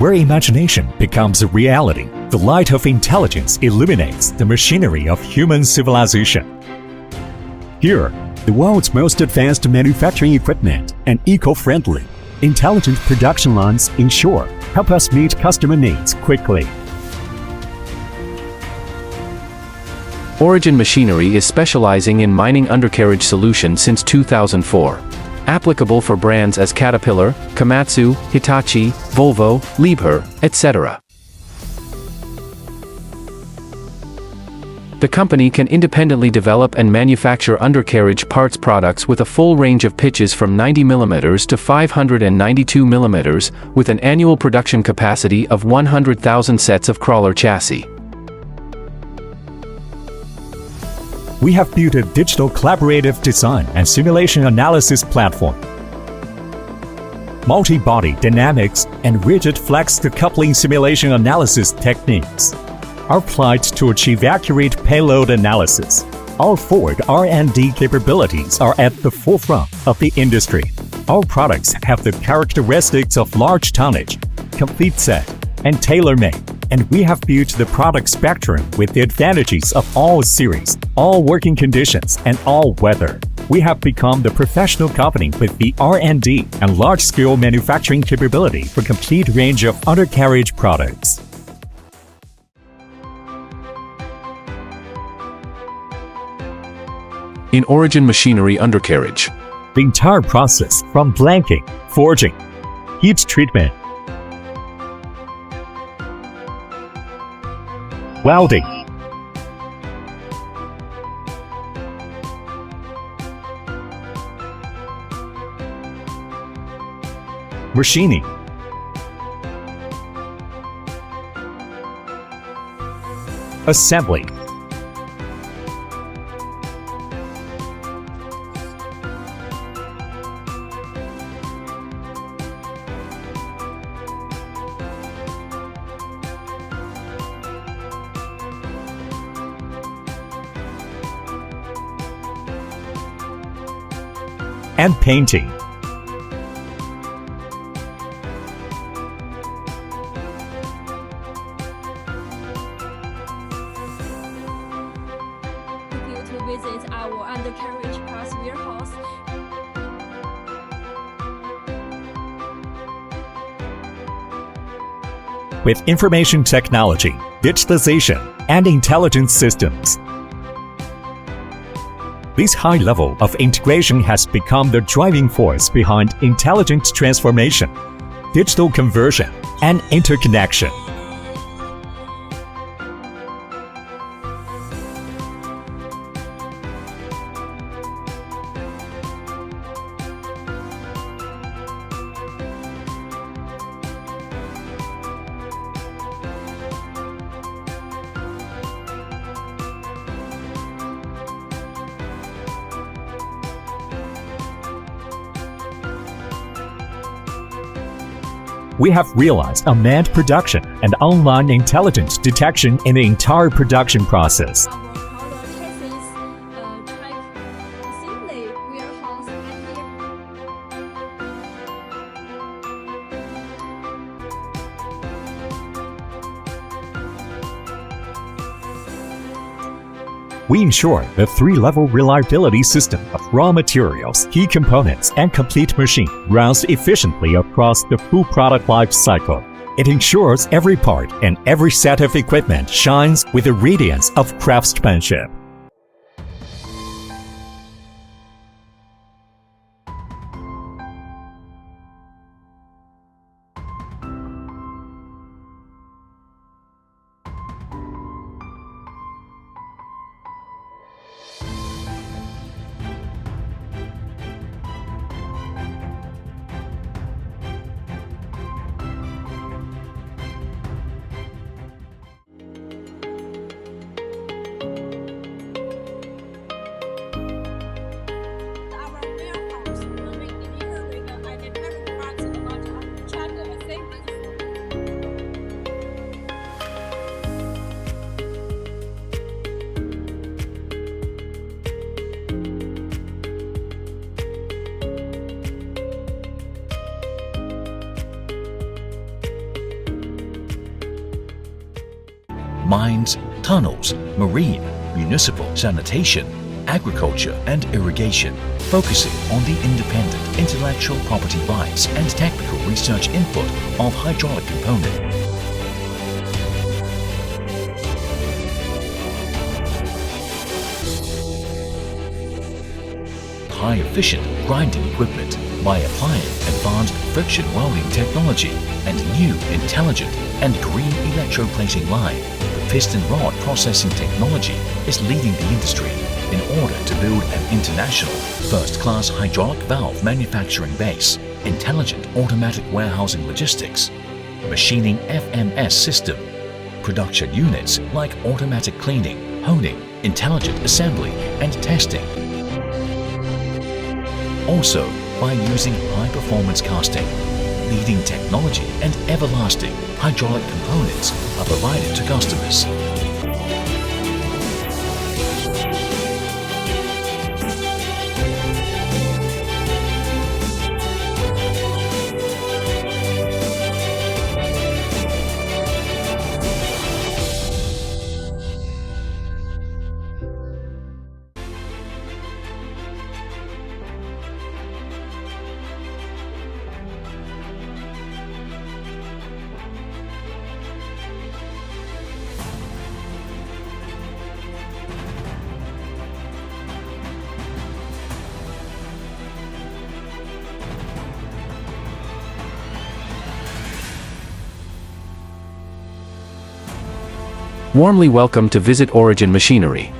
Where imagination becomes a reality, the light of intelligence illuminates the machinery of human civilization. Here, the world's most advanced manufacturing equipment and eco-friendly, intelligent production lines ensure help us meet customer needs quickly. Origin Machinery is specializing in mining undercarriage solutions since 2004. Applicable for brands as Caterpillar, Komatsu, Hitachi, Volvo, Liebherr, etc. The company can independently develop and manufacture undercarriage parts products with a full range of pitches from 90 mm to 592 mm, with an annual production capacity of 100,000 sets of crawler chassis. We have built a digital collaborative design and simulation analysis platform. Multi-body dynamics and rigid flex decoupling simulation analysis techniques are applied to achieve accurate payload analysis. Our forward R&D capabilities are at the forefront of the industry. Our products have the characteristics of large tonnage, complete set, and tailor-made. And we have built the product spectrum with the advantages of all series, all working conditions, and all weather. We have become the professional company with the R&D and large-scale manufacturing capability for complete range of undercarriage products. In Origin Machinery undercarriage, the entire process from blanking, forging, heat treatment, welding, machining, assembly, and painting. You to visit our undercarriage parts warehouse. With information technology, digitalization, and intelligent systems, this high level of integration has become the driving force behind intelligent transformation, digital conversion, and interconnection. We have realized unmanned production and online intelligent detection in the entire production process. Our crawler chassis track assembly warehouse and We ensure the three-level reliability system of raw materials, key components, and complete machine runs efficiently across the full product life cycle. It ensures every part and every set of equipment shines with the radiance of craftsmanship. mines, tunnels, marine, municipal, sanitation, agriculture and irrigation, focusing on the independent intellectual property rights and technical research input of hydraulic component. High-efficient grinding equipment by applying advanced friction welding technology and new intelligent and green electroplating line. The piston rod processing technology is leading the industry in order to build an international first-class hydraulic valve manufacturing base, intelligent automatic warehousing logistics, machining FMS system, production units like automatic cleaning, honing, intelligent assembly and testing. Also, by using high-performance casting, leading technology and everlasting hydraulic components are provided to customers. Warmly welcome to visit Origin Machinery.